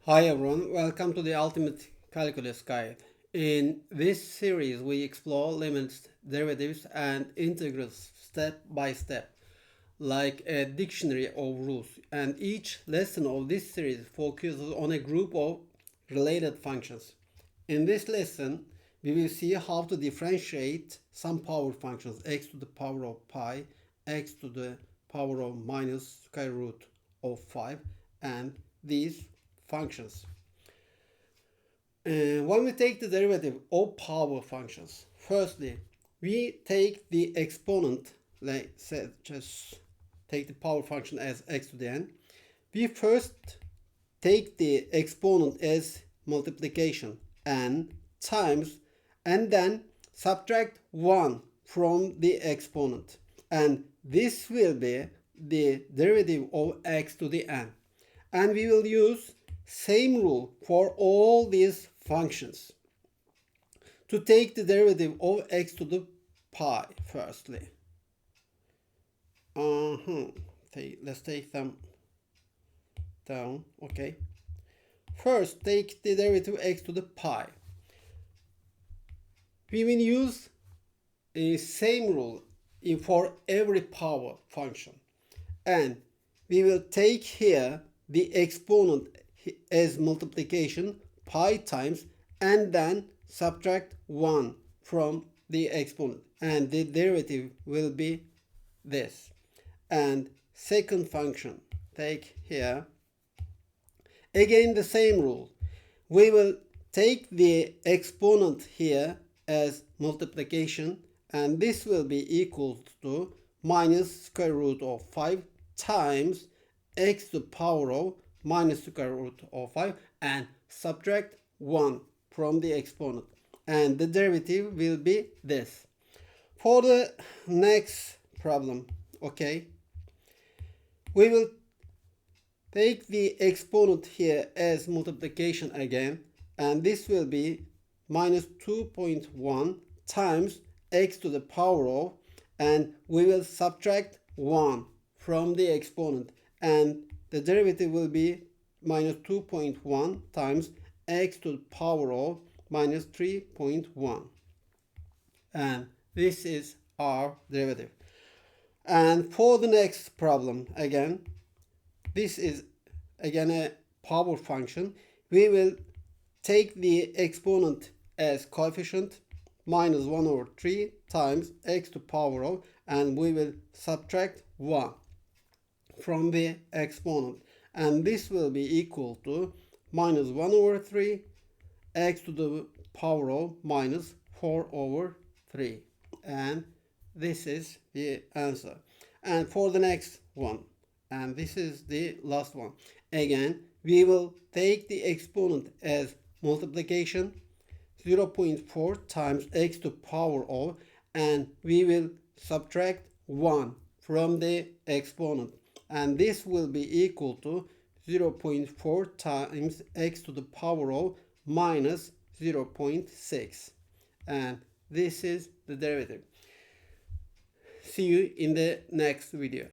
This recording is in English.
Hi everyone, welcome to the Ultimate Calculus Guide. In this series, we explore limits, derivatives, and integrals step by step, like a dictionary of rules. And each lesson of this series focuses on a group of related functions. In this lesson, we will see how to differentiate some power functions, x to the power of pi, x to the power of minus square root of 5, and these functions. When we take the derivative of power functions, firstly, we take the exponent, like just take the power function as x to the n. We first take the exponent as multiplication n times, and then subtract 1 from the exponent. And this will be the derivative of x to the n. And we will use same rule for all these functions. To take the derivative of x to the pi firstly. Let's take them down. Okay. First, take the derivative x to the pi. We will use the same rule for every power function. And we will take here the exponent as multiplication pi times and then subtract 1 from the exponent, and the derivative will be this. And second function, take here again the same rule. We will take the exponent here as multiplication, and this will be equal to minus square root of 5 times x to the power of minus square root of 5 and subtract 1 from the exponent, and the derivative will be this. For the next problem, okay, we will take the exponent here as multiplication again, and this will be minus 2.1 times x to the power of, and we will subtract 1 from the exponent, and the derivative will be minus 2.1 times x to the power of minus 3.1. And this is our derivative. And for the next problem, again, this is again a power function. We will take the exponent as coefficient minus 1 over 3 times x to the power of, and we will subtract 1 from the exponent, and this will be equal to minus 1 over 3 x to the power of minus 4 over 3, and this is the answer. And for the next one, and this is the last one, again we will take the exponent as multiplication 0.4 times x to the power of, and we will subtract 1 from the exponent, and this will be equal to 0.4 times x to the power of minus 0.6, and this is the derivative. See you in the next video.